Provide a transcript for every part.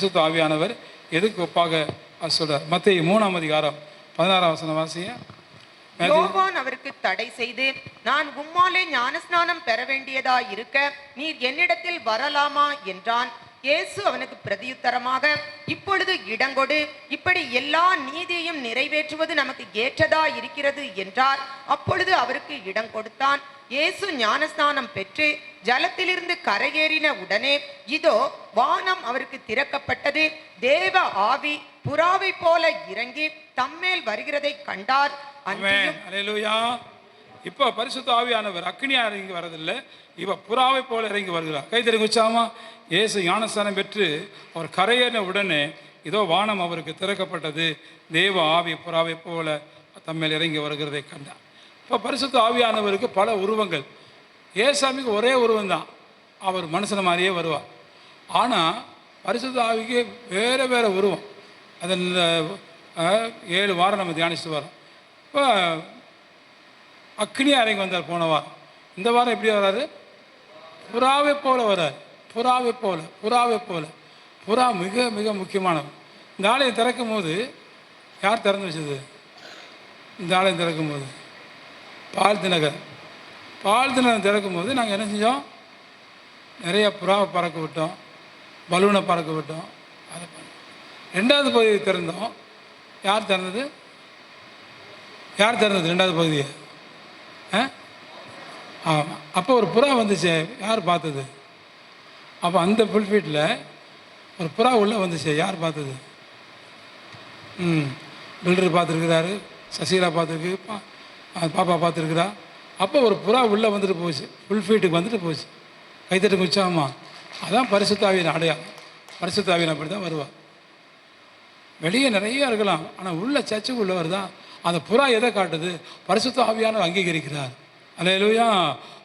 பரிசுத்த ஆவியானவர் எதுக்கு ஒப்பாக சொல்றார்? மத்தேயு 3ஆம் அதிகாரம் 16ஆம் வசனம் வாசிங்க. யோவான் அவருக்கு தடை செய்து, நான் உம்மாலே ஞானஸ்நானம் பெற வேண்டியதா இருக்க நீர் என்னிடத்தில் வரலாமா என்றான். இயேசு அவனுக்கு பிரதியுத்தரமாக, இப்பொழுது இடங்கொடு, இப்படி எல்லா நீதியையும் நிறைவேற்றுவது நமக்கு ஏற்றதா இருக்கிறது என்றார். அப்பொழுது அவருக்கு இடம் கொடுத்தான். இயேசு ஞானஸ்நானம் பெற்று ஜலத்திலிருந்து கரையேறின உடனே இதோ வானம் அவருக்கு திறக்கப்பட்டது. தேவ ஆவி புறாவை போல இறங்கி தம்மேல் வருகிறதை கண்டார். இப்ப பரிசுத்த ஆவியானவர் அக்னியா இறங்கி வரதில்லை, இப்ப புறாவை போல இறங்கி வருகிறார். கை தெரிவிங்க உச்சாமா. இயேசு ஞானஸ்நானம் பெற்று அவர் கரையேறின உடனே இதோ வானம் அவருக்கு திறக்கப்பட்டது. தேவ ஆவி புறாவை போல தம்மேல் இறங்கி வருகிறதை கண்டார். இப்போ பரிசுத்த ஆவியானவருக்கு பல உருவங்கள். ஏசாமிக்கு ஒரே உருவம் தான், அவர் மனுஷன மாதிரியே வருவார். ஆனால் பரிசுத்த ஆவிக்கு வேறு வேறு உருவம். அது இந்த 7 வாரம் நம்ம தியானிச்சுட்டு வரோம். இப்போ அக்னியா இறங்கி வந்தார் போன வாரம். இந்த வாரம் எப்படி வர்றாரு? புறாவை போல வர்றார். புறாவை போல, புறாவை போல. புறா மிக மிக முக்கியமானவர். இந்த ஆலயம் திறக்கும் போது யார் திறந்து வச்சது? இந்த ஆலயம் திறக்கும் போது பால் தினகர். பால் தினகர் திறக்கும் போது நாங்கள் என்ன செஞ்சோம்? நிறைய புறாவை பறக்க விட்டோம், பலூனை பறக்க விட்டோம். அதை பண்ணோம். 2வது பகுதியை திறந்தோம். யார் திறந்தது? யார் திறந்தது 2வது பகுதியை? ஆமாம். அப்போ ஒரு புறா வந்துச்சு. யார் பார்த்தது? அப்போ அந்த புல்ஃபீட்டில் ஒரு புறா உள்ளே வந்துச்சு. யார் பார்த்தது? பில்டர் பார்த்துருக்குறாரு, சசிகலா பார்த்துருக்கு, பாப்பா பார்த்துருக்குறா. அப்போ ஒரு புறா உள்ளே வந்துட்டு போச்சு, புல்ஃபீட்டுக்கு வந்துட்டு போச்சு. கைத்தட்டுக்கு உச்சாமா. அதான் பரிசுத்தாவியின் அடையாளம். பரிசுத்தாவியின் அப்படி தான் வருவார். வெளியே நிறைய இருக்கலாம், ஆனால் உள்ள சர்ச்சுக்கு உள்ளவர் தான். அந்த புறா எதை காட்டுது? பரிசுத்த ஆவியானவர் அங்கீகரிக்கிறார். அல்லேலூயா.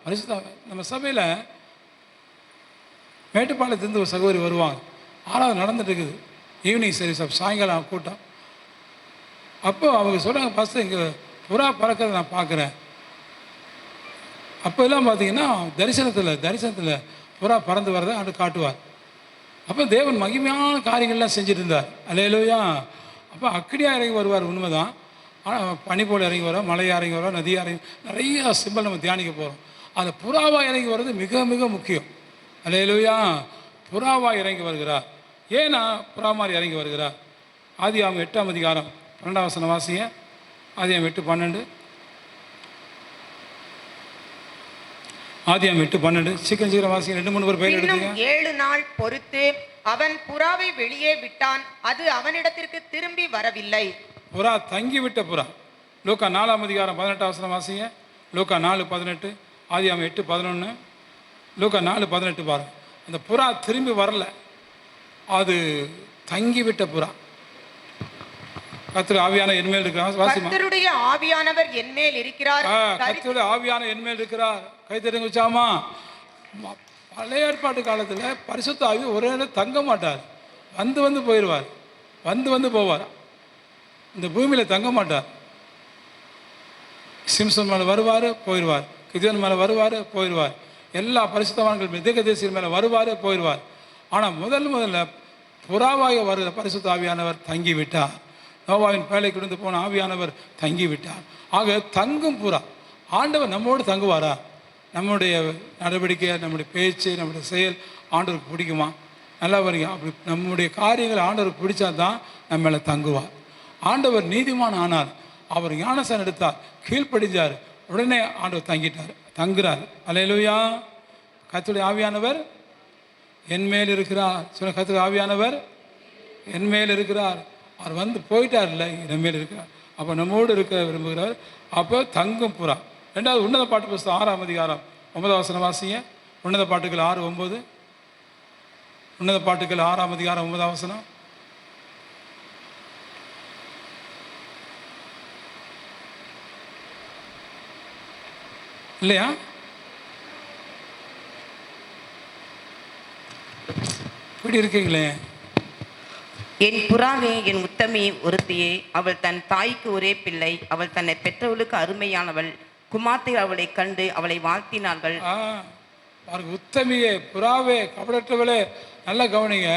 பரிசுத்த நம்ம சபையில் மேட்டுப்பாளையத்திலிருந்து ஒரு சகோதரி வருவாங்க. 6வது நடந்துட்டு இருக்குது, ஈவினிங் சர்வீஸ், சாயங்காலம் கூட்டம். அப்போ அவங்க சொல்கிறாங்க, ஃபஸ்ட்டு இங்கே புறா பறக்கிறத நான் பார்க்குறேன். அப்போ எல்லாம் பார்த்தீங்கன்னா தரிசனத்தில் புறா பறந்து வரதை அது காட்டுவார். அப்போ தேவன் மகிமையான காரியங்கள்லாம் செஞ்சுட்டு இருந்தார். அல்லேலூயா. அப்போ அக்கடியாக இறங்கி வருவார், உண்மைதான். ஆனால் பனி போல் இறங்கி வரோம், மலையாக இறங்கி வரோம், நதியாக இறங்கி, நிறைய சிம்பல் நம்ம தியானிக்க போகிறோம். அந்த புறாவாக இறங்கி வர்றது மிக மிக முக்கியம். அல்லேலூயா. புறாவாக இறங்கி வருகிறார். ஏன்னா புறா மாதிரி இறங்கி வருகிறார்? ஆதியாகமம் 8ஆம் அதிகாரம் 12ஆம் வசனம் வாசிங்க. ஆதியாகமம் 8:12. ஆதியாகமம் 8:12. சீக்கிரம் வாசிங்க. 2-3 பேர் எடுத்துங்க. 7 நாள் பொறுத்து அவன் புறாவை வெளியே விட்டான், அது அவனிடத்திற்கு திரும்பி வரவில்லை. புறா தங்கிவிட்ட புறா. லூக்கா 4ஆம் அதிகாரம் 18ஆம் வசனம் வாசிங்க. லூக்கா 4:18. ஆதியாகமம் 8:11. லூக்கா 4:18 பாருங்க. அந்த புறா திரும்பி வரல, அது தங்கிவிட்ட புறா. கர்த்தருடைய ஆவியான என்மேல் இருக்கிறார். கர்த்தருடைய ஆவியானவர் என்மேல் இருக்கிறார். கர்த்தருடைய ஆவியான என்மேல் இருக்கிறார். கை தெரிஞ்சு வச்சாமா. பழைய ஏற்பாட்டு காலத்தில் பரிசுத்த ஆவி ஒரே இடம் தங்க மாட்டார். வந்து போயிடுவார், வந்து போவார். இந்த பூமியில் தங்க மாட்டார். சிம்சன் மேலே வருவார், போயிடுவார். கிதியோன் மேலே வருவார், போயிடுவார். எல்லா பரிசுத்தவான்கள் தீர்க்கதரிசிகள் மேலே வருவார், போயிடுவார். ஆனால் முதல்ல புறாவாக வருகிற பரிசுத்த ஆவியானவர் தங்கிவிட்டார். நோவாவின் பேலை கொடுத்து போன ஆவியானவர் தங்கிவிட்டார். ஆக தங்கும் புறா. ஆண்டவர் நம்மோடு தங்குவாரா? நம்முடைய நடவடிக்கை, நம்முடைய பேச்சு, நம்முடைய செயல் ஆண்டவருக்கு பிடிக்குமா? நல்லா வரீங்க. அப்படி நம்முடைய காரியங்கள் ஆண்டவருக்கு பிடிச்சா தான் நம்ம மேலே தங்குவார். ஆண்டவர் நீதிமான் ஆனார், அவர் ஞானஸ்நானம் எடுத்தார், கீழ்ப்படிஞ்சார், உடனே ஆண்டவர் தங்குறார். அல்லேலூயா. கர்த்தருடைய ஆவியானவர் என்மேல் இருக்கிறார். சொன்ன கர்த்தருடைய ஆவியானவர் என்மேல் இருக்கிறார். அவர் வந்து போயிட்டார், இல்லை என்மேல் இருக்கிறார். அப்போ நம்மோடு இருக்க விரும்புகிறார். அப்போ தங்கும் புறா. 2வது உன்னத பாட்டு புஸ்தகம் 6ஆம் அதிகாரம் 9ஆம் வசனம் வாசிங்க. உன்னத பாட்டுகள் 6:9. உன்னத பாட்டுகள் 6ஆம் அதிகாரம் 9ஆம் வசனம். இல்லையா? இப்படி இருக்கீங்களே. என் புறாவே, என் உத்தமி ஒருத்தியே, அவள் தன் தாய்க்கு ஒரே பிள்ளை, அவள் தன்னை பெற்றவளுக்கு அருமையானவள், குமார்த்தை அவளை கண்டு அவளை வாழ்த்தினார்கள். உத்தமியே, புறாவே, கபடற்றவளே, நல்லா கவனிங்க.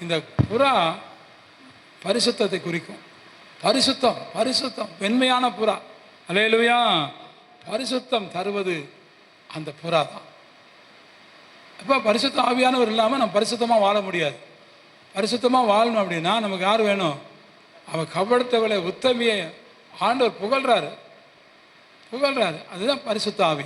இந்த புறா பரிசுத்தத்தை குறிக்கும். பரிசுத்தம், பரிசுத்தம், வெண்மையான புறா. அல்லேலூயா. பரிசுத்தம் தருவது அந்த புறா தான். அப்போ பரிசுத்த ஆவியானவர் இல்லாமல் நம்ம பரிசுத்தமாக வாழ முடியாது. பரிசுத்தமாக வாழணும் அப்படின்னா நமக்கு யார் வேணும்? அவன் கபடத்தவளை உத்தமியை ஆண்டவர் புகழ்றாரு. அதுதான் பரிசுத்த ஆவி.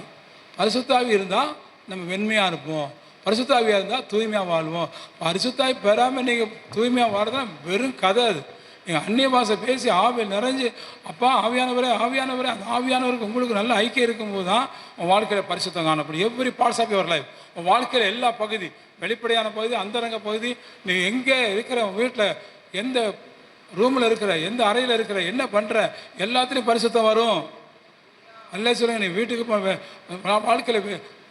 பரிசுத்த ஆவி இருந்தால் நம்ம வெண்மையாக இருப்போம். பரிசுத்த ஆவியாக இருந்தால் தூய்மையாக வாழ்வோம். பரிசுத்த ஆவி பெறாமல் நீங்கள் தூய்மையாக வாழ்றதுனா வெறும் கதை. அது நீங்கள் அந்நிய பாஷை பேசி ஆவியில் நிறைஞ்சு அப்பா ஆவியானவரே ஆவியானவரே, அந்த ஆவியானவருக்கு உங்களுக்கு நல்ல ஐக்கியம் இருக்கும்போது தான் உன் வாழ்க்கையில் பரிசுத்தம் காணப்படும். Every parts of your life, உன் வாழ்க்கையில் எல்லா பகுதி, வெளிப்படையான பகுதி, அந்தரங்க பகுதி, நீ எங்கே இருக்கிற வீட்டில், எந்த ரூமில் இருக்கிற, எந்த அறையில் இருக்கிற, என்ன பண்ணுற, எல்லாத்துலேயும் பரிசுத்தம் வரும். அல்ல சொல்லுங்க. நீ வீட்டுக்கு வாழ்க்கையில்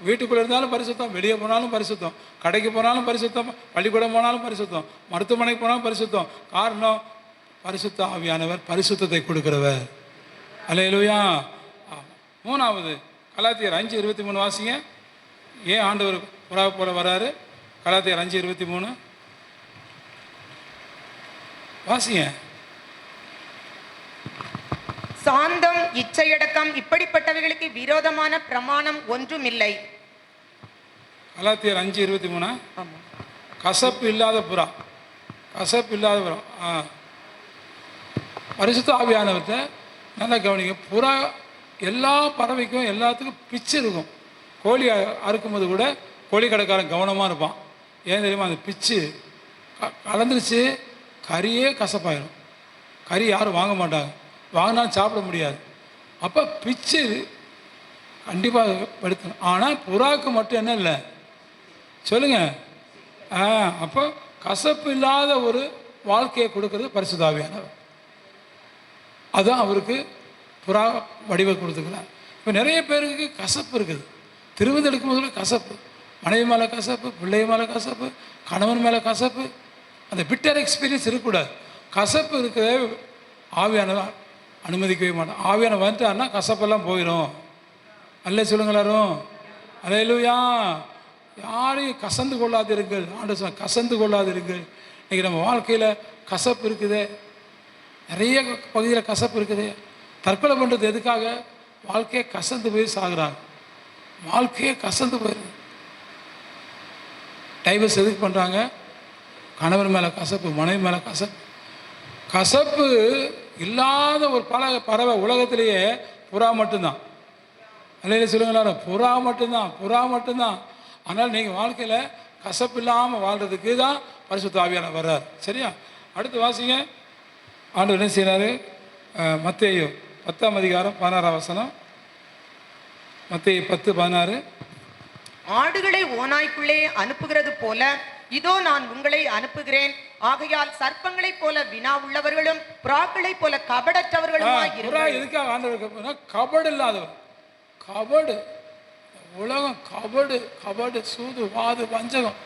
வீட்டுக்குள்ளே இருந்தாலும் பரிசுத்தம், வெளியே போனாலும் பரிசுத்தம், கடைக்கு போனாலும் பரிசுத்தம், பள்ளிக்கூடம் போனாலும் பரிசுத்தம், மருத்துவமனைக்கு போனாலும் பரிசுத்தம். காரணம் பரிசுத்த ஆவியானவர் பரிசுத்தத்தை கொடுக்கிறவர். அல்லேலூயா. மூணாவது கலாத்தியர் 5:23 வாசிங்க. ஏன் ஆண்டவர் புறா போல வராரு? கலாத்தியர் 5:23 வாசிங்க. சாந்தம், இச்சையடக்கம், இப்படிப்பட்டவைகளுக்கு விரோதமான பிரமாணம் ஒன்றும் இல்லை. கலாத்தியர் 5:23. கசப்பு இல்லாத புறா, கசப்பு இல்லாத புறா. பரிசுத்த ஆவியானவர்கிட்ட நல்லா கவனிங்க. புறா எல்லா பறவைக்கும் எல்லாத்துக்கும் பிச்சு இருக்கும். கோழி அறுக்கும்போது கூட கோழி கடைக்காரன் கவனமாக இருப்பான். ஏன் தெரியுமா? அந்த பிச்சு கலந்துருச்சு, கறியே கசப்பாயிடும். கறி யாரும் வாங்க மாட்டாங்க, வாங்கினாலும் சாப்பிட முடியாது. அப்போ பிச்சு கண்டிப்பாக படுத்தணும். ஆனால் புறாவுக்கு மட்டும் என்ன இல்லை சொல்லுங்கள்? அப்போ கசப்பு இல்லாத ஒரு வாழ்க்கையை கொடுக்கறது பரிசுத்த ஆவியானவர். அதுதான் அவருக்கு புறா வடிவை கொடுத்துக்கிறார். இப்போ நிறைய பேருக்கு கசப்பு இருக்குது. திருவிழா எடுக்கும்போது கசப்பு, மனைவி மேலே கசப்பு, பிள்ளை மேலே கசப்பு, கணவன் மேலே கசப்பு. அந்த பிட்டர் எக்ஸ்பீரியன்ஸ் இருக்கக்கூடாது. கசப்பு இருக்கவே ஆவியானவர் அனுமதிக்கவே மாட்டோம். ஆவியான வந்துட்டாருன்னா கசப்பெல்லாம் போயிடும். அல்ல சொல்லுங்களாரும். அல்லேலூயா. யாரையும் கசந்து கொள்ளாதிருங்கள். ஆண்டவர் சொன்னார் கசந்து கொள்ளாதிருங்கள். இன்றைக்கி நம்ம வாழ்க்கையில் கசப்பு இருக்குது, நிறைய பகுதியில் கசப்பு இருக்குது. தற்கொலை பண்ணுறது எதுக்காக? வாழ்க்கையை கசந்து போய் சாகுறாங்க. வாழ்க்கையே கசந்து போயிடுது. டைவர்ஸ் எதுக்கு பண்ணுறாங்க? கணவன் மேலே கசப்பு, மனைவி மேலே கசப்பு. கசப்பு இல்லாத ஒரு பறவை உலகத்திலேயே புறா மட்டும்தான். அல்லையில சொல்லுங்களா? புறா மட்டும்தான், புறா மட்டும்தான். ஆனால் நீங்கள் வாழ்க்கையில் கசப்பு இல்லாமல் வாழ்கிறதுக்கு தான் பரிசுத்த ஆவியானவர் வர்றார். சரியா? அடுத்து வாசிங்க. ஆண்டவர் என்ன செய்கிறாரு? மத்தேயு 10:16. மத்தேயு 10:16. ஆடுகளை ஓநாய்க்குள்ளே அனுப்புகிறது போல இதோ நான் உங்களை அனுப்புகிறேன். ஆகையால் சர்ப்பங்களைப் போல வினா உள்ளவர்களும் புறாக்களைப் போல கபடற்றவர்களுமாய் இருங்கள். எதுக்காக ஆண்டவர்? கபடு இல்லாதவர். கபடு உலகம், கபடு, கபடு, சூது, வாது, வஞ்சகம்.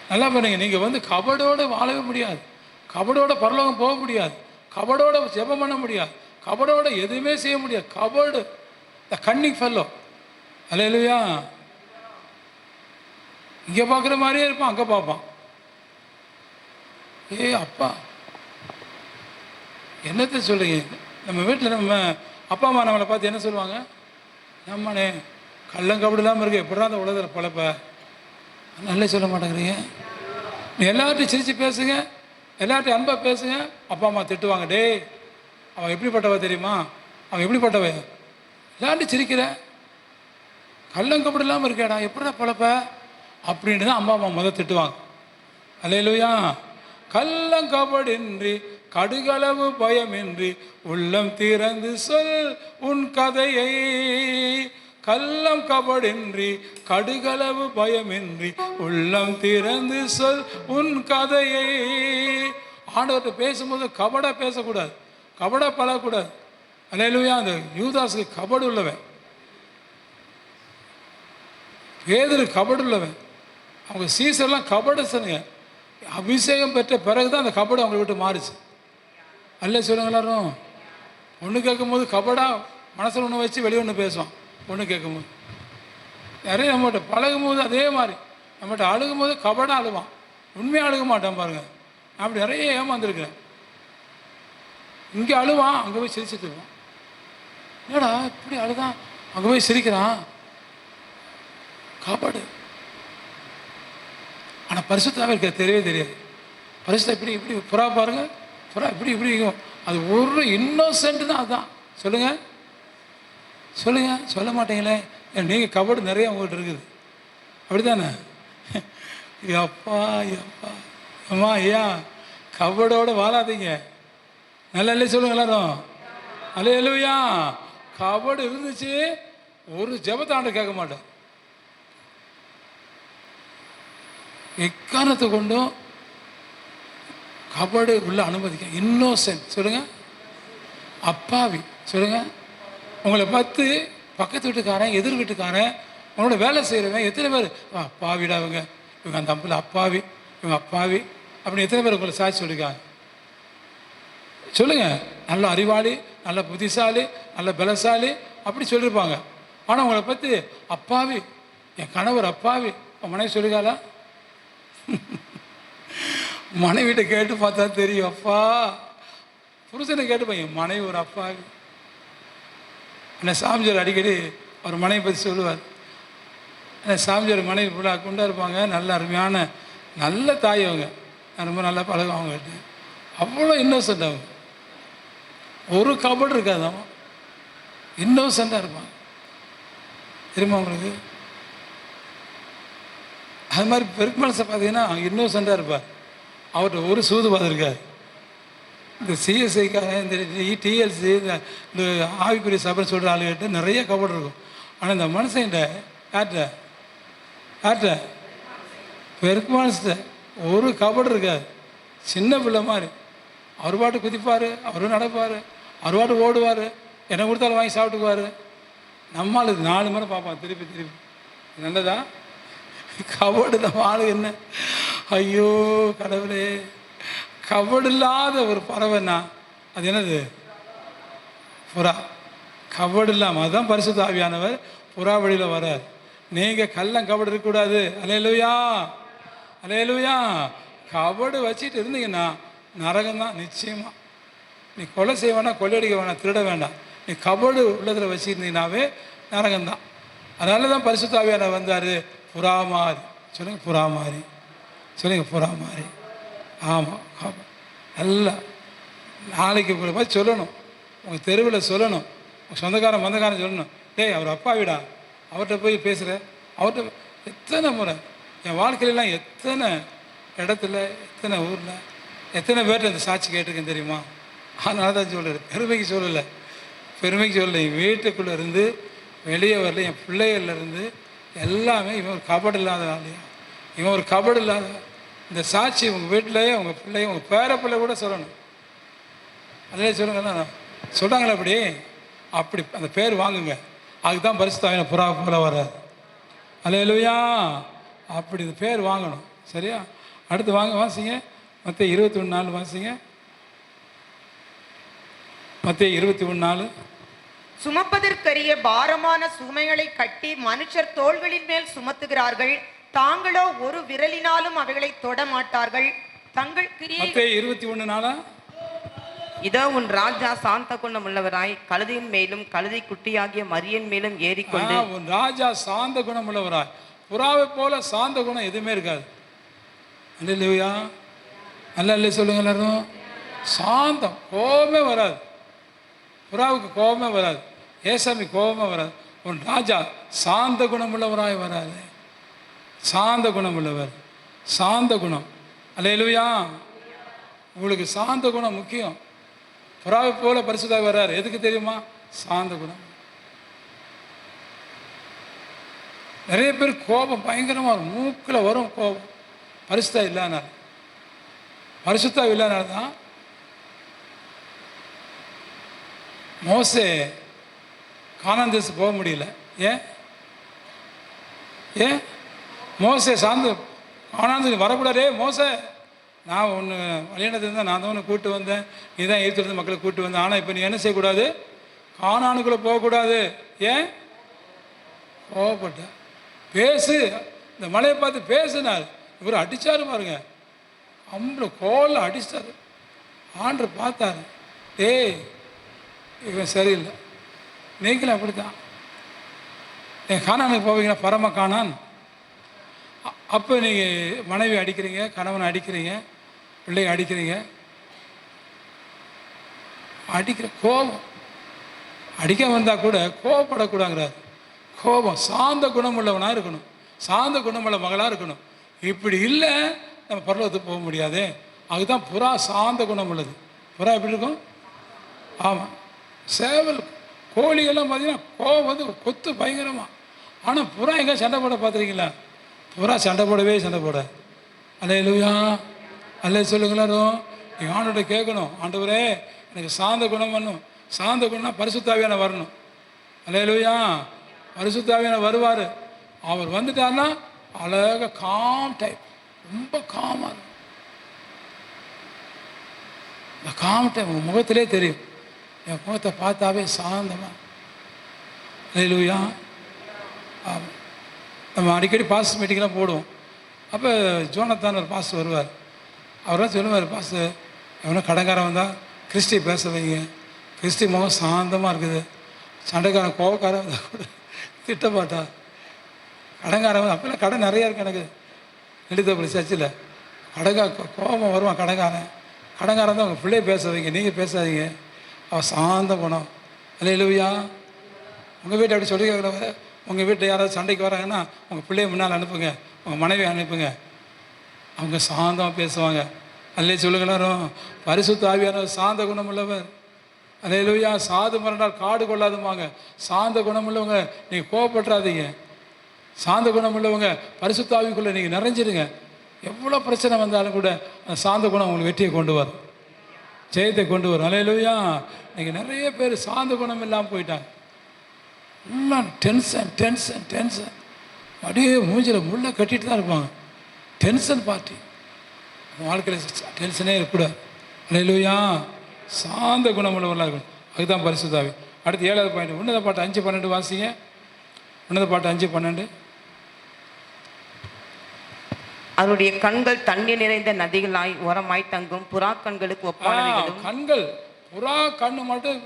நல்லா பண்ணுங்க. நீங்கள் கபடோடு வாழவே முடியாது. கபடோட பரலோகம் போக முடியாது. கபடோட ஜெபம் பண்ண முடியாது. கபடோட எதுவுமே செய்ய முடியாது. கபடு த கன்னிங் ஃபெல்லோ. அல்லேலூயா. இங்கே பார்க்குற மாதிரியே இருப்பான், அங்கே பார்ப்பான். அப்பா என்னத்தை சொல்லுங்க? நம்ம வீட்டில் நம்ம அப்பா அம்மா நம்மளை பார்த்து என்ன சொல்லுவாங்க? நம்மனே கள்ளங்கபடி இல்லாமல் இருக்கு, எப்படா அந்த உலகத்தில் பழப்ப நல்ல சொல்ல மாட்டேங்கிறீங்க. நீ எல்லார்ட்டையும் சிரித்து பேசுங்க, எல்லார்ட்டையும் அன்பாக பேசுங்க. அப்பா அம்மா திட்டுவாங்க. டே அவன் எப்படிப்பட்டவ தெரியுமா, அவன் எப்படிப்பட்டவ, எல்லார்ட்டையும் சிரிக்கிற, கள்ளங்கபடி இல்லாமல் இருக்கேடா, எப்படா பழப்ப அப்படின்னு தான் அம்மா அம்மா திட்டுவாங்க. அல்லேலூயா. கள்ளங்கபடின்றி கடுகளவு பயமின்றி உள்ளம் திறந்து சொல் உன் கதையை. கள்ளம் கபடின்றி கடுகளவு பயமின்றி உள்ளம் திறந்து சொல் உன் கதையை. ஆண்டவர்கிட்ட பேசும்போது கபடா பேசக்கூடாது, கபடா பழகக்கூடாது. அல்லேலூயா. அந்த யூதாஸுக்கு கபடு உள்ளவன், பேதுரு கபடு உள்ளவன், அவங்க சீசர்லாம் கபடு சொன்னீங்க. அபிஷேகம் பெற்ற பிறகு தான் அந்த கபடு அவங்களை விட்டு மாறுச்சு. அல்ல சொல்லுங்க எல்லாரும். பொண்ணு கேட்கும்போது கபடா மனசில் ஒன்று வச்சு வெளியே ஒன்று பேசுவான். பொண்ணு கேட்கும்போது நிறைய நம்மகிட்ட பழகும் போது அதே மாதிரி நம்மகிட்ட அழுகும் போது கபடா அழுவான். உண்மையாக அழுக மாட்டான் பாருங்க. நான் அப்படி நிறைய ஏமாந்துருக்கிறேன். இங்கே அழுவான், அங்கே போய் சிரிச்சுட்டு இருப்பான். என்னடா இப்படி அழுதான், அங்கே போய் சிரிக்கிறான், காப்பாடு. ஆனால் பரிசுத்தாவே இருக்க தெரியவே தெரியாது. பரிசுத்தா இப்படி இப்படி புறா பாருங்க, புறா இப்படி இப்படி இருக்கும். அது ஒரு இன்னோசென்ட் தான். அதுதான் சொல்லுங்க சொல்லுங்க, சொல்ல மாட்டீங்களே. நீங்கள் கபடு நிறைய உங்கள்கிட்ட இருக்குது, அப்படி தானே? எப்பா எப்பா அம்மா ஐயா, கபடோடு வாழாதீங்க. நல்லா இல்லை சொல்லுங்க எல்லாரும். அல்லேலூயா. கபடு இருந்துச்சு, ஒரு ஜெபத்தாண்ட கேட்க மாட்டேன். எக்காரணத்தை கொண்டும் கபடு உள்ள அனுமதிக்க. இன்னோசென்ட் சொல்லுங்க, அப்பாவி சொல்லுங்க. உங்களை பார்த்து பக்கத்து வீட்டுக்காரன், எதிர் வீட்டுக்காரன், உங்களோட வேலை செய்கிறவன் எத்தனை பேர் அப்பாவிடா, இவங்க அந்த அம்பில் அப்பாவி, இவங்க அப்பாவி அப்படின்னு எத்தனை பேர் உங்களை சாட்சி சொல்லியிருக்காங்க சொல்லுங்க. நல்ல அறிவாளி, நல்ல புத்திசாலி, நல்ல பலசாலி அப்படி சொல்லியிருப்பாங்க. ஆனால் உங்களை பற்றி அப்பாவி, என் கணவர் அப்பாவி, உன் மனைவி சொல்லிக்காளா? மனைவிட்ட கேட்டு பார்த்தா தெரியும். அப்பா புருஷனை கேட்டுப்பாங்க, என் மனைவி ஒரு அப்பாவி. என்ன சாமிஜர் அடிக்கடி ஒரு மனைவி பற்றி சொல்லுவார். சாமிஜர் மனைவி ஃபுல்லாக குண்டா இருப்பாங்க, நல்ல அருமையான நல்ல தாய் அவங்க, ரொம்ப நல்லா பழகும் அவங்ககிட்ட. அவ்வளோ இன்னோசென்ட் அவங்க, ஒரு கபடு இருக்காது. அவன் இன்னோசென்ட்டாக இருப்பாங்க தெரியுமா உங்களுக்கு? அது மாதிரி பெருமாள்ஸை பார்த்தீங்கன்னா இன்னோசென்ட்டாக இருப்பார். அவர்கிட்ட ஒரு சூதுவாதம் இருக்காது. இந்த சிஎஸ்ஐக்காரன், இந்த டிஎல்சி, இந்த ஆவிக்குரிய சபைன்னு சொல்கிற ஆளுகிட்ட நிறைய கபடு இருக்கும். ஆனால் இந்த மனுஷன்கிட்ட யார்கிட்ட பெருமாள்ஸ்கிட்ட ஒரு கபடு இருக்காது. சின்ன பிள்ளை மாதிரி அவர் பாட்டு குதிப்பார், அவரும் நடப்பார், அவர் பாட்டு ஓடுவார், என்ன கொடுத்தாலும் வாங்கி சாப்பிட்டுக்குவார். நம்மளுக்கு 4 முறை பார்ப்பான் திருப்பி திருப்பி. நல்லதா? கபடு நம்ம ஆளு என்ன? ஐயோ கடவுளே, கபடு இல்லாத ஒரு பறவைன்னா அது என்னது? புறா. கபடு இல்லாமல், அதுதான் பரிசுத்த ஆவியானவர் புறா வழியில் வரார். நீங்கள் கள்ளம் கபடு இருக்கக்கூடாது. அல்லேலூயா அல்லேலூயா. கபடு வச்சுட்டு இருந்தீங்கன்னா நரகம்தான் நிச்சயமாக. நீ கொலை செய்ய வேண்டாம், கொள்ளையடிக்க வேண்டாம், திருட வேண்டாம். நீ கபடு உள்ளதில் வச்சுருந்தீங்கன்னாவே நரகம்தான். அதனால தான் பரிசுத்த ஆவியானவர் வந்தார். புறா மாதிரி சொல்லுங்கள், புறா மாதிரி சொல்லுங்கள், புறா மாதிரி. ஆமாம், நல்லா நாளைக்கு உங்களை பார்த்து சொல்லணும், உங்கள் தெருவில் சொல்லணும், உங்கள் சொந்தக்காரன் மந்தக்காரன் சொல்லணும், டேய் அவர் அப்பா வீடா, அவர்கிட்ட போய் பேசுகிற. அவர்கிட்ட எத்தனை முறை என் வாழ்க்கையிலாம் எத்தனை இடத்துல, எத்தனை ஊரில், எத்தனை பேர்கிட்ட அந்த சாட்சி கேட்டிருக்கேன் தெரியுமா? அதனால தான் சொல்கிறேன், பெருமைக்கு சொல்லலை, பெருமைக்கு சொல்லலை. என் வீட்டுக்குள்ளே இருந்து வெளியே வரல, என் பிள்ளைகள்லேருந்து எல்லாமே இவன் ஒரு கபடு இல்லாத ஆளையா, இவன் ஒரு கபடு இல்லாத. இந்த சாட்சி உங்கள் வீட்டிலேயே உங்கள் பிள்ளைய, உங்கள் பேர பிள்ளை கூட சொல்லணும். அதிலே சொல்லுங்கன்னா சொல்கிறாங்களே அப்படி, அப்படி அந்த பேர் வாங்குங்க. அதுக்கு தான் பரிசுத்த ஆவியானவர் புறா போல வர்றாரு. அல்லேலூயா. அப்படி இந்த பேர் வாங்கணும். சரியா? அடுத்து வாங்க, வாசிங்க மத்தேயு 21:4 வாசிங்க. மத்தேயு 21:4. சுமப்பதற்கரிய பாரமான சுமைகளை கட்டி மனுஷர் தோள்களின் மேல் சுமத்துகிறார்கள், தாங்களோ ஒரு விரலினாலும் அவைகளை தொட மாட்டார்கள். தங்கள் கிரியை. மத்தேயு 21:4. இதோ உன் ராஜா சாந்த குணம் உள்ளவராய் கழுதையின் மேலும் கழுதை குட்டியாகிய மரியன் மேலும் ஏறிக்கொண்டு. உன் ராஜா சாந்த குணம் உள்ளவராய். புறாவை போல சாந்த குணம் எதுவுமே இருக்காது. அல்லேலூயா. நல்லா இல்லை சொல்லுங்க எல்லாரும். சாந்தம், கோபமே வராது. புறாவுக்கு கோபமே வராது, ஏசாமி கோபமே வராது. உன் ராஜா சாந்த குணம் உள்ளவராய் வராது. சாந்த குணம் உள்ளவர், சாந்த குணம். அல்லேலூயா. உங்களுக்கு சாந்த குணம் முக்கியம். புறாவை போல பரிசுத்தாக வர்றாரு. எதுக்கு தெரியுமா? சாந்த குணம். நிறைய பேர் கோபம் பயங்கரமாக வரும், மூக்கில் வரும் கோபம். பரிசுத்தா இல்லாதனால, பரிசுத்தா இல்லாதனால தான் மோசே கானான் தேசம் போக முடியல. ஏன் ஏன் மோசே சார்ந்து கானான் தேசம் வரக்கூடாதே? மோசே, நான் ஒன்று வழியானது இருந்தால் நான் தான் ஒன்று கூப்பிட்டு வந்தேன், நீ தான் ஏற்றுறது மக்களை கூப்பிட்டு வந்தேன். ஆனால் இப்போ நீ என்ன செய்யக்கூடாது? கானானுக்குள்ளே போகக்கூடாது. ஏன்? கோவப்பட்ட. பேசு, இந்த மலையை பார்த்து பேசுனார். இவர் அடித்தாரு பாருங்க, அம்பளை கோலில் அடிச்சிட்டாரு. ஆண்டவர் பார்த்தாரு, டேய் இவன் சரியில்லை, நீங்களும் அப்படித்தான். என் கானானுக்கு போவீங்களா, பரம கானான். அப்போ நீங்கள் மனைவி அடிக்கிறீங்க, கணவனை அடிக்கிறீங்க, பிள்ளையை அடிக்கிறீங்க. அடிக்கிற கோபம் அடிக்க வந்தால் கூட கோபப்படக்கூடாங்கிறார். கோபம் சாந்த குணமுள்ளவனாக இருக்கணும், சாந்த குணமுள்ள மகளாக இருக்கணும். இப்படி இல்லை நம்ம பரலோகத்துக்கு போக முடியாது. அதுதான் புறா சாந்த குணம் உள்ளது. புறா எப்படி இருக்கும்? ஆமாம், சேவல் கோழியெல்லாம் பார்த்தீங்கன்னா கோபம் வந்து கொத்து பயங்கரமாக. ஆனால் புறா எங்கே சண்டை போட பார்த்துருக்கீங்களா? புறா சண்டை போடவே சண்டை போட. அல்லேலூயா, அல்லே சொல்லுங்களாரும். நீங்கள் ஆண்டோட கேட்கணும், ஆண்டவரே எனக்கு சாந்த குணம் வரணும். சாந்த குணம்னா பரிசுத்தாவியான வரணும். அல்லேலூயா, பரிசுத்தாவியான வருவார். அவர் வந்துட்டார்னா அழகாக காம் டைப், ரொம்ப காமாக இருக்கும். இந்த காம் டைப் உங்கள் முகத்திலே தெரியும். என் முகத்தை பார்த்தாவே சாந்தமாக. அல்லேலூயா. ஆமாம், நம்ம அடிக்கடி பாஸ்டர் மீட்டிங்லாம் போடுவோம். அப்போ ஜோனத்தான் ஒரு பாஸ்டர் வருவார். அவரெல்லாம் சொல்லுவார், பாஸ்டர் எவனோ கடங்காரன் வந்தால் கிறிஸ்டி பேச வைங்க. கிறிஸ்டி முகம் சாந்தமாக இருக்குது. சண்டைக்காரன் கோவக்காரன் வந்தால் கூட திட்டப்பாட்டா. கடங்காரன் வந்து அப்போல்லாம் கடை நிறையா இருக்கு எனக்கு எழுத்தப்படி சர்ச்சில். கோபம் வருவான் கடங்காரன். கடங்காரன் தான் உங்கள் பிள்ளைய பேச வைங்க, நீங்கள் பேசாதீங்க. அவள் சாந்த குணம். அல்லேலூயா. உங்கள் வீட்டை அப்படி சொல்லி கேட்குறவங்க, உங்கள் வீட்டில் யாராவது சண்டைக்கு வராங்கன்னா உங்கள் பிள்ளைய முன்னால் அனுப்புங்க, உங்கள் மனைவி அனுப்புங்க, அவங்க சாந்தமாக பேசுவாங்க. அல்லே சொல்லுங்களாரும். பரிசுத்த ஆவியானவர் சாந்த குணம் உள்ளவர். அல்லேலூயா. சாது மறந்தால் காடு கொள்ளாதுமாங்க. சாந்த குணம் உள்ளவங்க நீங்கள் கோவப்பட்டுறாதீங்க. சாந்த குணம் உள்ளவங்க பரிசுத்த ஆவிக்குள்ளே நீங்கள் நிறைஞ்சிடுங்க. எவ்வளோ பிரச்சனை வந்தாலும் கூட அந்த சாந்த குணம் உங்களுக்கு வெற்றியை கொண்டு வரும், ஜெயத்தை கொண்டு வரும். அல்லேலூயா. நீங்கள் நிறைய பேர் சாந்த குணம் இல்லாமல் போயிட்டாங்க. எல்லாம் டென்ஷன் டென்ஷன் டென்ஷன், அப்படியே மூஞ்சில் முள்ள கட்டிட்டு தான் இருப்பாங்க. Tension party. வாழ்க்கையில் டென்ஷனே இருக்கக்கூடாது. அல்லேலூயா. சாந்த குணமுள்ளவர்களாக இருக்கணும். அதுதான் பரிசுத்த ஆவி. அடுத்து 7வது பாயிண்ட், உன்னத பாட்டு 5:12 வாசிங்க. உன்னத பாட்டு 5:12. அவருடைய கண்கள் தண்ணீர் நிறைந்த நதிகளாய் ஓரமாய் தங்கும் புறா கண்களுக்கு ஒப்பானவைகளும். கண்கள் புறா கண்ணு மட்டும்,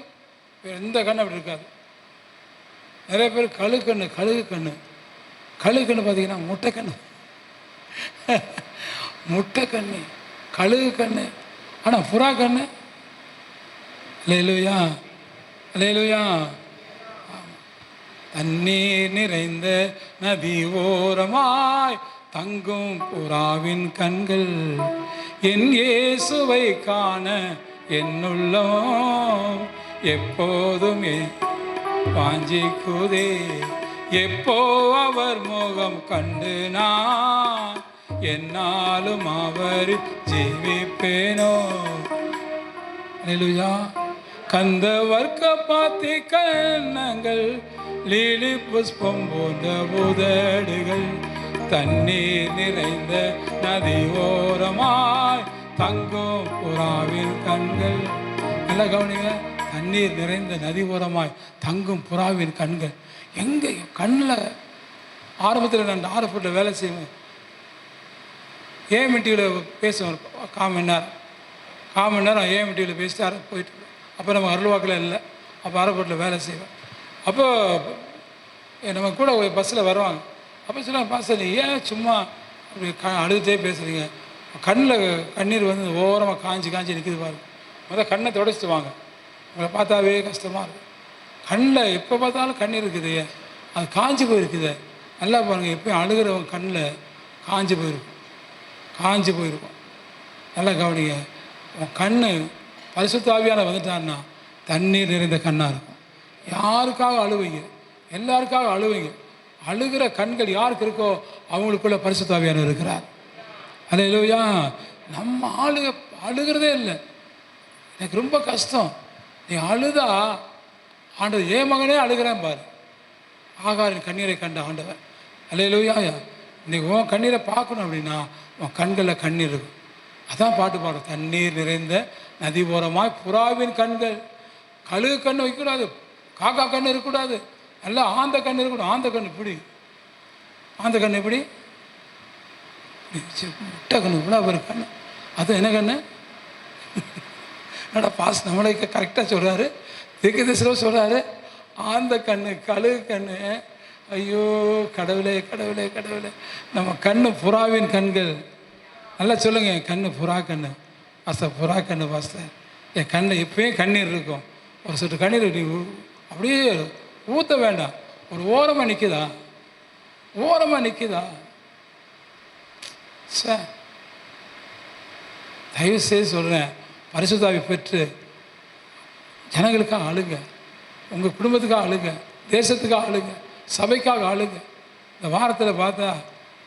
எந்த கண்ணு அப்படி இருக்காது. நிறைய பேர் கழுகு கண்ணு பார்த்தீங்கன்னா முட்டை கண்ணு, முட்டை கண்ணு, கழுகு கண்ணு. ஆனால் புறா கண்ணு. அல்லேலூயா, அல்லேலூயா. தண்ணீர் நிறைந்த நதி ஓரமாய் தங்கும் புறாவின் கண்கள் என் இயேசுவை காண என்னுள்ளம் எப்போதும் வாஞ்சிக்குதே. எப்போ அவர் முகம் கண்டு நான் என்னாலும் அவர் ஜீவிப்பேனோ. அல்லேலூயா. கந்த வர்க்க பாத்தி கண்ணங்கள், லீலி புஷ்பம் போன்ற உதடுகள், தண்ணீர் நிறைந்த நதி ஓரமாய் தங்கும் புறாவின் கண்கள். நல்லா கவனிங்க. தண்ணீர் நிறைந்த நதி ஓரமாய் தங்கும் புறாவின் கண்கள். எங்கே கண்ணில் ஆரம்பத்தில் நான் ஆரம்பத்தில் வேலை செய்வேன். ஏஎம்டிவியில் பேசுவேன். 1/4 மணி நேரம் ஏஎம்டிவியில் பேசிட்டு போயிட்டு. அப்போ நம்ம அருள்வாக்கில் இல்லை. அப்போ ஆரம்பத்தில் வேலை செய்வேன். அப்போது நம்ம கூட பஸ்ஸில் வருவாங்க. அப்போ சொல்லுவாங்க, பாஸ்டர் நீ ஏன் சும்மா அப்படி அழுதுகிட்டே பேசுகிறீங்க? கண்ணில் கண்ணீர் வந்து ஓரமாக காஞ்சி நிற்கிது பாருங்க. முதல்ல கண்ணை தொடச்சிட்டு வாங்க. உங்களை பார்த்தாவே கஷ்டமாக இருக்கும். கண்ணில் எப்போ பார்த்தாலும் கண்ணீர் இருக்குது, அது காஞ்சி போயிருக்குது. நல்லா பாருங்கள், எப்போயும் அழுகிறவங்க கண்ணில் காஞ்சி போயிருக்கும். நல்லா கவனிங்க. உன் கண் பரிசுத்த ஆவியான வந்துட்டான்னா தண்ணீர் நிறைந்த கண்ணாக இருக்கும். யாருக்காக அழுவீங்க? எல்லாருக்காக அழுவீங்க. அழுகிற கண்கள் யாருக்கு இருக்கோ அவங்களுக்குள்ள பரிசுத்த ஆவியானவர் இருக்கிறார். அல்லேலூயா. நம்ம அழுகிறதே இல்லை. எனக்கு ரொம்ப கஷ்டம். நீ அழுதா ஆண்டவர், ஏன் மகனே அழுகிறேன் பாரு. ஆகாரின் கண்ணீரை கண்ட ஆண்டவர். அல்லேலூயா. இன்னைக்கு உன் கண்ணீரை பார்க்கணும் அப்படின்னா உன் கண்களில் கண்ணீர் இருக்கும். அதான் பாட்டு பாடுறோம். தண்ணீர் நிறைந்த நதி ஓரமாய் புறாவின் கண்கள். கழுகு கண்ணு வைக்கக்கூடாது, காக்கா கண்ணு இருக்கக்கூடாது, நல்லா ஆந்த கண்ணு இருக்கக்கூடாது. ஆந்த கண்ணு இப்படி, ஆந்த கண்ணு இப்படி, முட்டை கண்ணு இவ்வளோ ஒரு கண்ணு. அது என்ன கண்ணு? என்னடா பாஸ் நம்மளை கரெக்டாக சொல்கிறாரு, தீர்க்கதரிசியில் சொல்கிறாரு, ஆந்த கண்ணு, கழுகு கண்ணு. ஐயோ கடவுளே கடவுளே கடவுளே, நம்ம கண்ணு புறாவின் கண்கள். நல்லா சொல்லுங்க, என் கண்ணு புறா கண்ணு பாஸ்டர், புறா கண்ணு பாஸ்டர். என் கண்ணு எப்பயும் கண்ணீர் இருக்கும். ஒரு சொட்டு கண்ணீர் நீ அப்படியே ஊற்ற வேண்டாம், ஒரு ஓரமாக நிற்குதா, ஓரமாக நிற்குதா சார். தயவு செய்து சொல்கிறேன், பரிசுத்தாவி பெற்று ஜனங்களுக்காக அழுங்க, உங்கள் குடும்பத்துக்காக அழுங்க, தேசத்துக்காக அழுங்க, சபைக்காக ஆளுங்க. இந்த வாரத்தில் பார்த்தா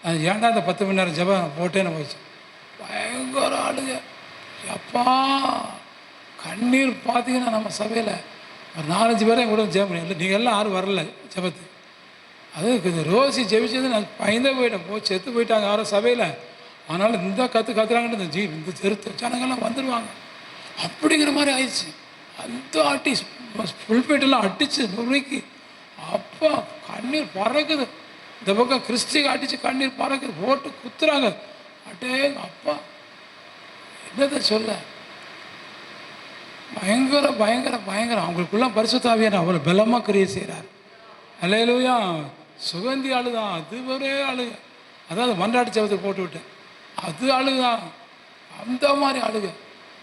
நான் ஏன்டா இந்த 10 மணி நேரம் ஜெபம் போட்டேன்னு போச்சு. பயங்கர ஆளுங்க. அப்பா கண்ணீர் பார்த்தீங்கன்னா நம்ம சபையில் ஒரு 4-5 பேரை கூட ஜெபம் பண்ணி, இல்லை நீங்கள் எல்லாம் யாரும் வரல ஜெபத்துக்கு. அது இந்த ரோசி ஜெபிச்சது நான் பயந்தே போயிட்டேன், செத்து போயிட்டாங்க யாரும் சபையில். ஆனாலும் இந்த கத்துறாங்கன்னு இந்த செருத்து ஜனங்கள்லாம் வந்துடுவாங்க அப்படிங்கிற மாதிரி ஆயிடுச்சு. அந்த ஆட்டி புல்பேட்டெல்லாம் அடிச்சு முறைக்கு அப்பா கண்ணீர் பறக்குது. இந்த பக்கம் கிறிஸ்டிக்கு அடித்து கண்ணீர் பறக்குது, போட்டு குத்துறாங்க. அட்டே அப்பா என்னதை சொல்ல, பயங்கர பயங்கர பயங்கரம். அவங்களுக்குள்ள பரிசுத்த ஆவியானவர் அவ்வளோ பலமாக கிரியை செய்கிறார். அல்லேலூயா. சுகந்தி ஆளுதான், அது ஒரே அழுக. அதாவது மன்றாட்டு ஜெபத்துக்கு போட்டு விட்டேன், அது அழுகுதான், அந்த மாதிரி அழுக.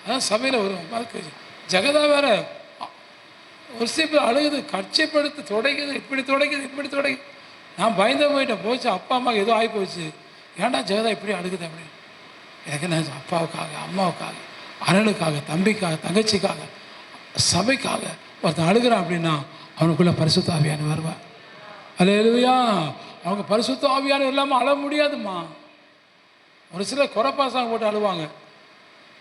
அதான் சபையில் வரும். ஜெகதா வேற ஒரு சில அழுகுது, கட்சிப்படுத்து துடைக்குது, இப்படி துடைக்குது, இப்படி துடைக்குது. நான் பயந்து போயிட்டேன், போச்சு அப்பா அம்மாவுக்கு ஏதோ ஆகி போச்சு. ஏன்டா ஜெகதா இப்படி அழுகுது அப்படின்னு. எனக்கு நான் அப்பாவுக்காக, அம்மாவுக்காக, அண்ணனுக்காக, தம்பிக்காக, தங்கச்சிக்காக, சபைக்காக ஒருத்தன் அழுகிறான் அப்படின்னா அவனுக்குள்ளே பரிசுத்த ஆவியானவர் வருவார். அல்லேலூயா. அவங்க பரிசுத்த ஆவியானவர் இல்லாமல் அழ முடியாதும்மா. ஒரு சிலர் குறைப்பாசாங்க போட்டு அழுவாங்க,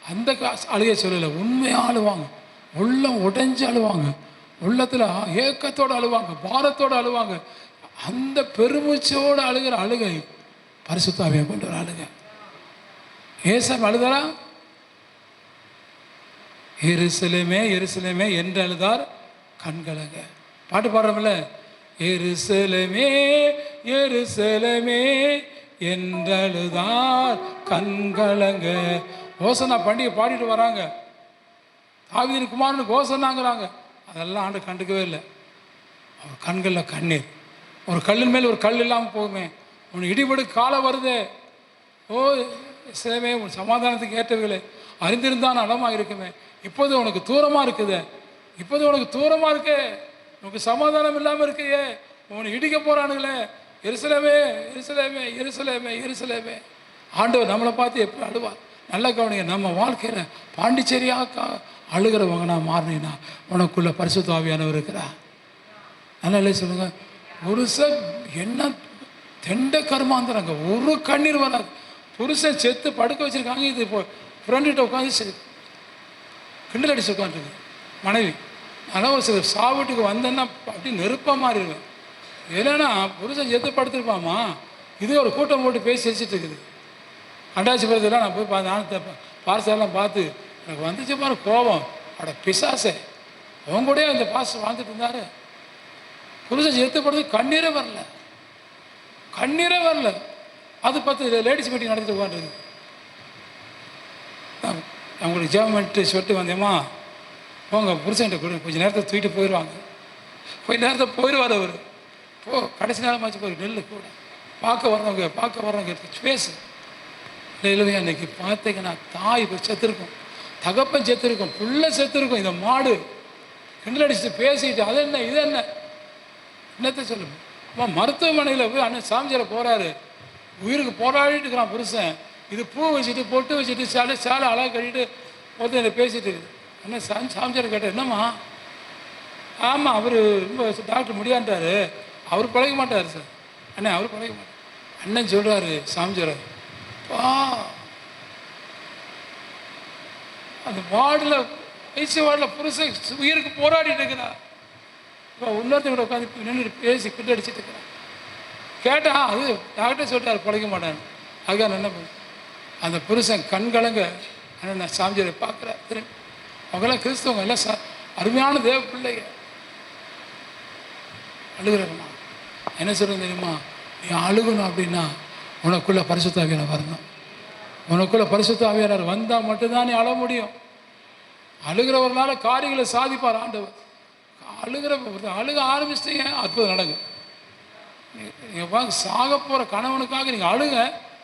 அந்த அழுகை சொல்லலை, உண்மையாக அழுவாங்க, உள்ளம் உடைஞ்சு அழுவாங்க, உள்ளத்தில் ஏக்கத்தோடு அழுவாங்க, பாரத்தோடு அழுவாங்க. அந்த பெருமூச்சோடு அழுகிற அழுகை பரிசுத்த ஆவியை கொண்டு வர அழுகை. ஏசாமி அழுதாரா? எருசலேமே எருசலேமே என்று அழுதார் கண்கலங்க. பாட்டு பாடுறோம்ல, எருசலேமே எருசலேமே என்றழுதார் கண்கலங்க. ஓசனா பண்டிகை பாடிட்டு வராங்க, தாவீதின் குமாரனுக்கு ஓசனாங்கிறாங்க. அதெல்லாம் ஆண்டு கண்டுக்கவே இல்லை. அவர் கண்களில் கண்ணீர். ஒரு கல்லின் மேல் ஒரு கல் இல்லாமல் போகுமே, உன் இடிபடு காலம் வருதே, ஓ இஸ்ரவேலே உன் சமாதானத்துக்கு ஏற்றவில்லை, அறிந்திருந்தான் நலமாக இருக்குமே, இப்போது உனக்கு தூரமாக இருக்குது, இப்போது உனக்கு தூரமாக இருக்கே, உனக்கு சமாதானம் இல்லாமல் இருக்கையே, உன்னை இடிக்க போகிறானுங்களே, எருசலேமே எருசலேமே எருசலேமே எருசலேமே. ஆண்டவர் நம்மளை பார்த்து எப்படி அழுவார். நல்ல கவனிங்க, நம்ம வாழ்க்கையில் பாண்டிச்சேரியாக அழுகிறவங்க நான் மாறினீங்கன்னா உனக்குள்ள பரிசுத்த ஆவியானவர் இருக்கிறா. நல்லா இல்லை சொல்லுங்க. புருஷன் என்ன தெண்ட கர்மாந்திரங்க, ஒரு கண்ணீர் வராது. புருஷன் செத்து படுக்க வச்சிருக்காங்க, இது இப்போ ஃப்ரெண்டுகிட்ட உட்காந்து கிண்டல் அடிச்சு உட்காந்துருக்கு மனைவி. ஆனால் ஒரு சில சாவுட்டுக்கு வந்தேன்னா அப்படி நெருப்பாக மாறிடுவேன். ஏன்னா புருஷன் செத்து படுத்துருப்பாமா, இது ஒரு கூட்டம் போட்டு பேசி வச்சுட்டு இருக்குது. அண்டாச்சி படுறதுலாம் நான் போய் நான் பார்சலாம் பார்த்து எனக்கு வந்துச்சு பாரு கோபம். அட பிசாசே, அவங்க கூட இந்த பாச வாழ்ந்துட்டு இருந்தாரு. புருஷன் செத்து படுறது கண்ணீரே வரல, கண்ணீரே வரல. அது 10 லேடிஸ் மீட்டிங் நடத்திட்டு உட்காந்துருக்கு. அவங்களுக்கு ஜெர்மெண்ட்டு சொல்லிட்டு வந்தேம்மா, போங்க புருஷன்கிட்ட கொடு, கொஞ்சம் நேரத்தை தூக்கிட்டு போயிடுவாங்க. கொஞ்சம் நேரத்தை போயிடுவார் அவர். போ, கடைசி நேரமாச்சு போய் நெல்லு கூட பார்க்க வர்றவங்க எடுத்து பேசு. இல்லையா, இன்னைக்கு பார்த்தீங்கன்னா தாய் செத்துருக்கும், தகப்பன் செத்துருக்கும், புள்ள செத்துருக்கும். இந்த மாடு கிண்டல் அடிச்சுட்டு பேசிட்டு அது என்ன இது என்ன என்னத்தை சொல்லுங்க. அம்மா மருத்துவமனையில் போய் அண்ணன் சாமியாரை போகிறாரு, உயிருக்கு போராடிட்டு இருக்கிறான் புருஷன். இது பூ வச்சுட்டு பொட்டு வச்சுட்டு சேலை அழகாக கட்டிட்டு ஒருத்தர் பேசிட்டு இருக்குது. அண்ணன் சாமியாரை கேட்டார், என்னம்மா? ஆமாம், அவர் ரொம்ப டாக்டர் முடியான்ட்டாரு, அவர் பழக மாட்டார் சார். அண்ணன் அவர் பழக மாட்டார். அண்ணன் சொல்கிறாரு சாமியார், அந்த வார்டில் ஐசி வார்டில் புருஷன் உயிருக்கு போராடிட்டு இருக்கிறா. இப்போ இன்னொருத்தவங்க உட்காந்து நின்று பேசி கிட்ட அடிச்சுட்டு இருக்கிறான். கேட்டால் அது டாக்டர் சொல்லிட்டார் பழக மாட்டான்னு. அதுக்காக நான் என்ன பண்ண, அந்த புருஷன் கண்கலங்க நான் சாமியாரை பார்க்குறேன். திரும்பி அவங்கெல்லாம் கிறிஸ்தவங்க எல்லாம் அருமையான தேவ பிள்ளைங்க. அழுகிறேம்மா, என்ன சொல்கிறது தெரியுமா? நீ அழுகணும் அப்படின்னா உனக்குள்ள பரிசுத்த ஆவியானவர் வரணும். உனக்குள்ள பரிசுத்த ஆவியானவர் வந்தால் மட்டும்தான் நீ அழ முடியும். அழுகிறவர்களால காரியங்களை சாதிப்பார் ஆண்டவர். அழுக ஆரம்பிச்சிட்டீங்க, அற்புதம் நடக்கும். நீங்கள் பார்க்க சாக போகிற கணவனுக்காக நீங்கள் அழுக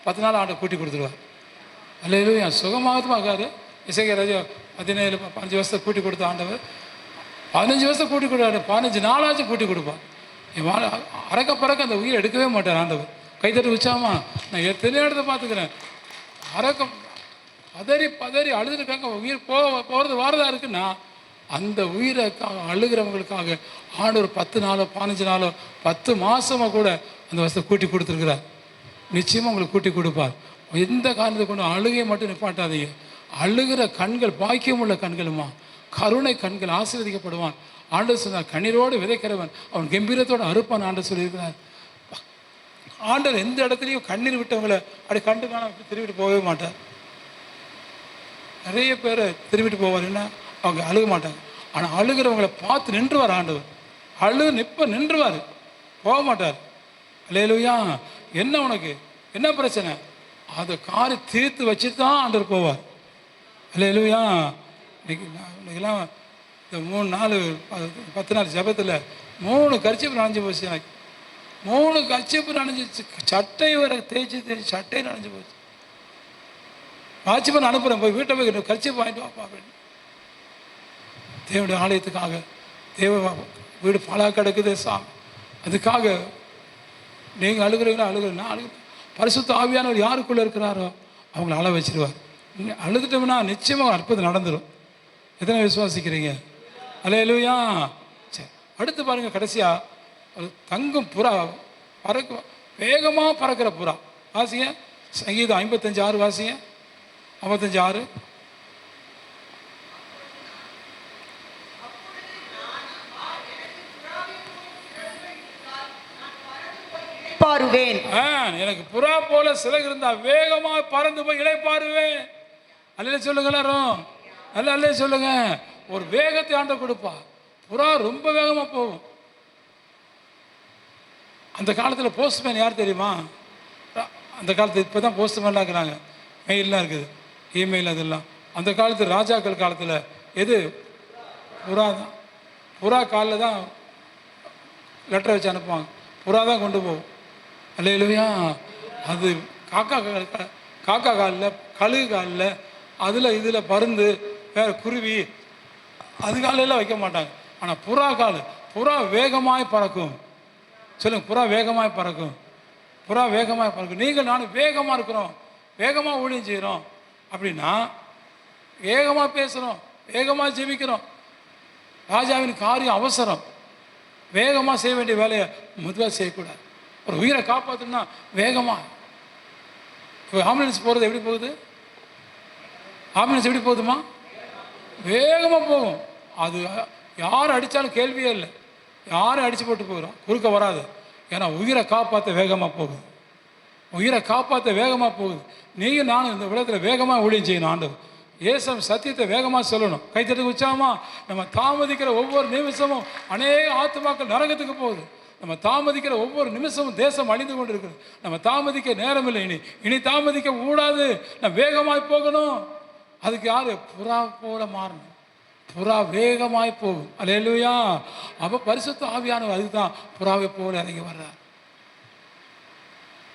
10 நாள் ஆண்டவர் கூட்டி கொடுத்துருவார். அல்லேலூயா. சுகமாகத்துமாக்காரு. இசைக்கிய ராஜா 17 5 வருஷத்தை கூட்டி கொடுத்த ஆண்டவர் 15 வருஷத்தை கூட்டி கொடுத்தாரு. 15 நாளாச்சும் கூட்டி கொடுப்பார். அறக்க பறக்க அந்த உயிரை எடுக்கவே மாட்டார் ஆண்டவர். கைத்தட்டு வச்சாமா, நான் எத்தனை இடத்த பார்த்துக்கிறேன். அறக்க பதறி அழுதுருக்காங்க. உயிர் போகிறது வாரதா இருக்குன்னா அந்த உயிரைக்காக அழுகிறவங்களுக்காக ஆண்டவர் 10 நாளோ 15 நாளோ 10 மாதமோ கூட அந்த வருஷத்தை கூட்டி கொடுத்துருக்கிறார். நிச்சயமாக உங்களுக்கு கூட்டி கொடுப்பார். எந்த காரணத்தை கொண்டு அழுகையை மட்டும் நிப்பாட்டாதீங்க. அழுகிற கண்கள் பாக்கியமுள்ள கண்களுமா, கருணை கண்கள், ஆசீர்வதிக்கப்படுவான். ஆண்டவர் சொன்னார், கண்ணீரோடு விதைக்கிறவன் அவன் கம்பீரத்தோடு அறுப்பான் ஆண்டவர் சொல்லியிருக்கிறார். ஆண்டவர் எந்த இடத்துலையும் கண்ணீர் விட்டவங்களை அப்படி கண்டு காண திரும்பிட்டு போகவே மாட்டார். நிறைய பேர் திரும்பிட்டு போவாருன்னா அவங்க அழுக மாட்டாங்க. ஆனால் அழுகிறவங்களை பார்த்து நின்றுவார் ஆண்டவர். நின்றுவார், போக மாட்டார். அல்லேலூயா. என்ன உனக்கு என்ன பிரச்சனை, அதை காரி தீர்த்து வச்சுட்டு தான் ஆண்டவர் போவார். அல்லேலூயா. இன்னைக்கெல்லாம் இந்த 3 நாள் 10 நாள் ஜபத்தில் 3 கர்ச்சீப்பு நனைஞ்சு போச்சு. எனக்கு 3 கர்ச்சீப்பு நனைஞ்சிச்சு. சட்டை வர தேய்ச்சி சட்டை நனைஞ்சு போச்சு. வாட்சிப்பன் அனுப்புகிறேன், போய் வீட்டை போய் கர்ச்சீப்பு வாங்கிட்டு வாப்பா அப்படின்னு. தேவனுடைய ஆலயத்துக்காக, தேவ வீடு பாழாக கிடக்குது சாமி, அதுக்காக நீங்கள் அழுகிறீங்களா? நான் அழுகிறேன். பரிசுத்த ஆவியானவர் யாருக்குள்ளே இருக்கிறாரோ அவங்கள அழ வச்சிருவார். அழுதுட்டோம்னா நிச்சயமாக அற்புதம் நடந்துடும். எத்தனை விசுவாசிக்கிறீங்க? அல்லேலூயா. சரி, அடுத்து பாருங்கள். கடைசியாக ஒரு தங்கும் புறா, வேகமாக பறக்கிற புறா. வாசிங்க சங்கீதம் 55:6 வாசிங்க. 55:6. எனக்கு புறா போல சிறகு இருந்தா வேகமா பறந்து போய் இளைப்பாறுவேன். அல்ல சொல்லுங்க எல்லாரும், அல்ல சொல்லுங்க. ஒரு வேகத்தை ஆண்டவர் கொடுப்பா. புறா ரொம்ப வேகமா போகும். அந்த காலத்தில் போஸ்ட்மேன் யார் தெரியுமா? அந்த காலத்தில் இப்போ தான் போஸ்ட்மேன்லாம் இருக்கிறாங்க, மெயிலெலாம் இருக்குது, இமெயில் அதெல்லாம். அந்த காலத்து ராஜாக்கள் காலத்தில் எது? புறா தான். புறா காலில் தான் லெட்டரை வச்சு அனுப்புவாங்க. புறா தான் கொண்டு போகும். அல்லேலூயா. அது காக்கா காலில், கழுகு காலில், இதில் பருந்து, வேறு குருவி, அது காலெல்லாம் வைக்க மாட்டாங்க. ஆனால் புறா வேகமாய் பறக்கும். சொல்லுங்க, புறா வேகமாய் பறக்கும். புறா வேகமாக பறக்கும். நீங்கள் நானும் வேகமாக இருக்கிறோம், வேகமாக ஊழியம் செய்கிறோம் அப்படின்னா, வேகமாக பேசுகிறோம், வேகமாக ஜெபிக்கிறோம். ராஜாவின் காரியம் அவசரம், வேகமாக செய்ய வேண்டிய வேலையை மெதுவாக செய்யக்கூடாது. ஒரு உயிரை காப்பாற்றணும்னா வேகமாக. இப்போ ஆம்புலன்ஸ் போகிறது எப்படி போகுது? ஆம்புலன்ஸ் எப்படி போகுதுமா? வேகமாக போகும். அது யார் அடித்தாலும் கேள்வியே இல்லை, யாரும் அடித்து போட்டு போகிறோம், குறுக்க வராது. ஏன்னா உயிரை காப்பாற்ற வேகமாக போகுது, உயிரை காப்பாற்ற வேகமாக போகுது. நீயும் நானும் இந்த உலகத்தில் வேகமாக ஊழியம் செய்யணும். ஆண்டவர் இயேசு சத்தியத்தை வேகமாக சொல்லணும். கைத்தட்டு உச்சாமா. நம்ம தாமதிக்கிற ஒவ்வொரு நிமிஷமும் அநேக ஆத்துமாக்கள் நரகத்துக்கு போகுது. நம்ம தாமதிக்கிற ஒவ்வொரு நிமிஷமும் தேசம் அழிந்து கொண்டு இருக்குது. நம்ம தாமதிக்க நேரம் இல்லை. இனி தாமதிக்க கூடாது. நம்ம வேகமாய் போகணும். அதுக்கு யாரு? புறா போல மாறணும். புறா வேகமாய் போகும். அல்லேலூயா. அப்போ பரிசுத்த ஆவியானவர் அதுக்கு தான் புறாவை போல இறங்கி வர்றார்.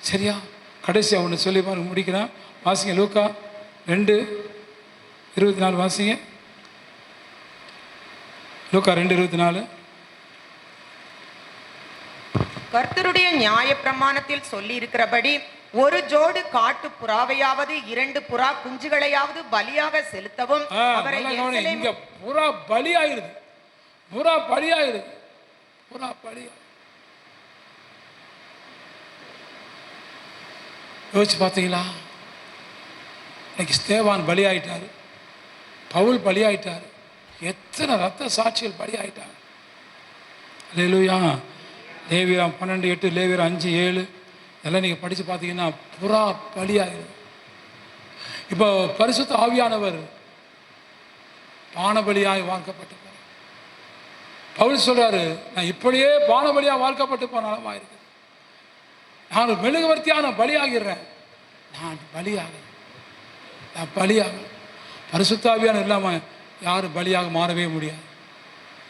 சரியா? கடைசியாக ஒன்று சொல்லி பாருங்க, முடிக்கிறேன். வாசிங்க லூக்கா 2:24 வாசிங்க. லூக்கா 2:24. கர்த்தருடைய நியாய பிரமாணத்தில் சொல்லி இருக்கிறபடி ஒரு ஜோடு காட்டு புறாவையாவது 2 புறா குஞ்சுகளையாவது பலியாக செலுத்தவும். இங்க புறா பலியாயிருது, புறா பலியாயிருது, புறா பலியா. யோசிச்சு பார்த்தீங்களா? இன்னைக்கு ஸ்தேவான் பலியாயிட்டாரு, பவுல் பலியாயிட்டாரு, எத்தனை ரத்த சாட்சிகள் பலியாயிட்டாங்க. அல்லேலூயா. லேவியர் 12:8, லேவியர் 5:7 இதெல்லாம் நீங்கள் படித்து பார்த்தீங்கன்னா புறா பலியாயிரும். இப்போ பரிசுத்த ஆவியானவர் பானபலியாய் வாழ்க்கப்பட்டு போகிறார். பவுல் சொல்கிறாரு, நான் இப்படியே பானபலியாக வாழ்க்கப்பட்டு போனாலும் நான் ஒரு மெழுகுவர்த்தியாக நான் பலியாகிறேன். நான் பலியாக நான் பலியாக. பரிசுத்த ஆவியானவர் இல்லாமல் யாரும் பலியாக மாறவே முடியாது.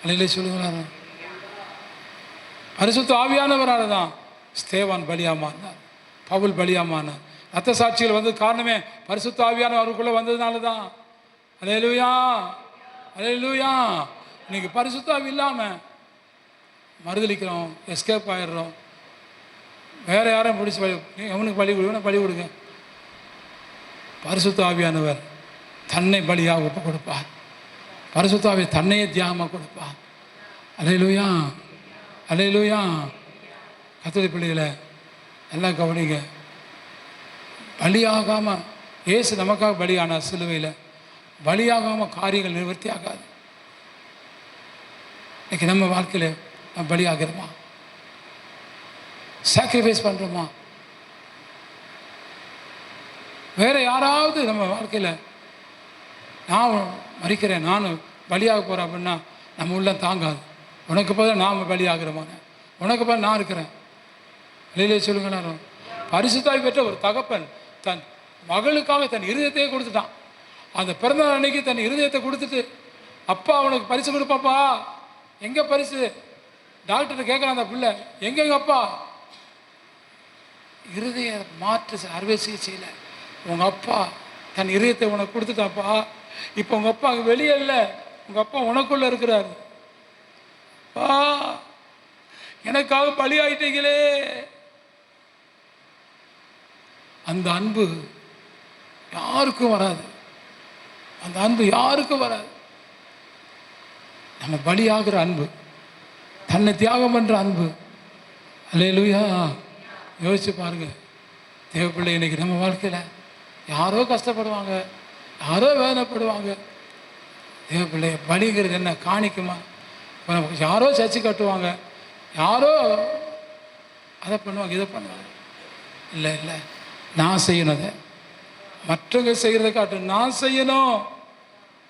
அல்லையிலே சொல்லுகிறார். பரிசுத்த ஆவியானவரால் தான் ஸ்தேவான் பலியாக மாறினார், பவுல் பலியாக மாறினார். ரத்த சாட்சிகள் வந்து காரணமே பரிசுத்த ஆவியானவர் அவருக்குள்ளே வந்ததுனால தான். அல்லேலூயா, அல்லேலூயா. இன்னைக்கு பரிசுத்த ஆவி இல்லாமல் மறுதளிக்கிறோம், எஸ்கேப் ஆகிடுறோம். வேறு யாரும் பிடிச்சி எவனுக்கு பலி கொடுங்க, பலி கொடுங்க. பரிசுத்த ஆவியானவர் தன்னை பலியாக ஒப்பு கொடுப்பார். பரிசுத்த ஆவி தன்னையே தியாகமாக கொடுப்பார். அல்லேலூயா, அல்லேலூயா. கர்த்தருடைய பிள்ளைகளை எல்லாம் கவனிங்க. பலியாகாமல் இயேசு நமக்காக பலியானார் சிலுவையில். பலியாகாமல் காரியங்கள் நிவர்த்தி ஆகாது. இன்னைக்கு நம்ம வாழ்க்கையில் நம்ம பலியாகிறோமா? சாக்ரிஃபைஸ் பண்ணுறோமா? வேறு யாராவது நம்ம வாழ்க்கையில் நான் மறிக்கிறேன், நானும் பலியாக போகிறேன் அப்படின்னா நம்ம உள்ள தாங்காது. உனக்கு பதில் நாம் பலியாகிறோமான, உனக்கு பதில் நான் இருக்கிறேன். வெளியிலே சொல்லுங்க. நான் பரிசுத்தாய் பெற்ற ஒரு தகப்பன் தன் மகளுக்காக தன் இருதயத்தையே கொடுத்துட்டான். அந்த பிறந்த அன்னைக்கு தன் இருதயத்தை கொடுத்துட்டு, அப்பா அவனுக்கு பரிசு கொடுப்பாப்பா. எங்கே பரிசு? டாக்டர்கிட்ட கேட்குறான் அந்த பிள்ளை, எங்கெங்க அப்பா? இருதய மாற்று அறுவை சிகிச்சையில் உங்கள் அப்பா தன் இருதயத்தை உனக்கு கொடுத்துட்டாப்பா. இப்போ உங்கள் அப்பா அங்கே வெளியே இல்லை, உங்கள் அப்பா உனக்குள்ளே இருக்கிறாரு. எனக்காக பலி ஆயிட்டீங்களே. அந்த அன்பு யாருக்கும் வராது. அந்த அன்பு யாருக்கும் வராது. நம்ம பலியாகிற அன்பு, தன்னை தியாகம் பண்ணுற அன்பு. அல்லேலூயா. யோசிச்சு பாருங்க. தேவப்பிள்ளை இன்னைக்கு நம்ம வாழ்க்கையில் யாரோ கஷ்டப்படுவாங்க, யாரோ வேதனைப்படுவாங்க. தேவப்பிள்ளை பலிங்கிறது என்ன? காணிக்குமா? இப்போ நமக்கு யாரோ சர்ச்சை கட்டுவாங்க, யாரோ அதை பண்ணுவாங்க, இதை பண்ணுவாங்க. இல்லை இல்லை, நான் செய்யணும். அதை மற்றவங்க செய்கிறத காட்டு நான் செய்யணும்.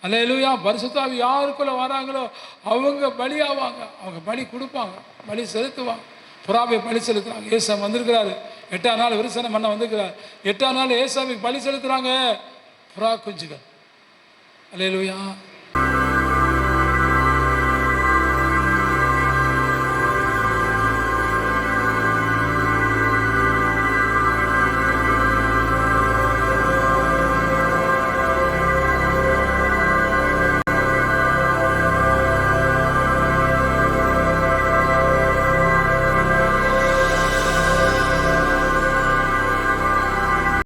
அல்லேலூயா. பரிசுத்த ஆவி யாருக்குள்ளே வராங்களோ அவங்க பலியாவாங்க, அவங்க பலி கொடுப்பாங்க, பலி செலுத்துவாங்க. புறாவை பலி செலுத்துறாங்க. ஏசா வந்திருக்கிறாரு, 8ஆம் நாள் விருசனம் பண்ண வந்திருக்கிறார். 8ஆம் நாள் ஏசாவுக்கு பலி செலுத்துகிறாங்க புறா குஞ்சுகள். அல்லேலூயா.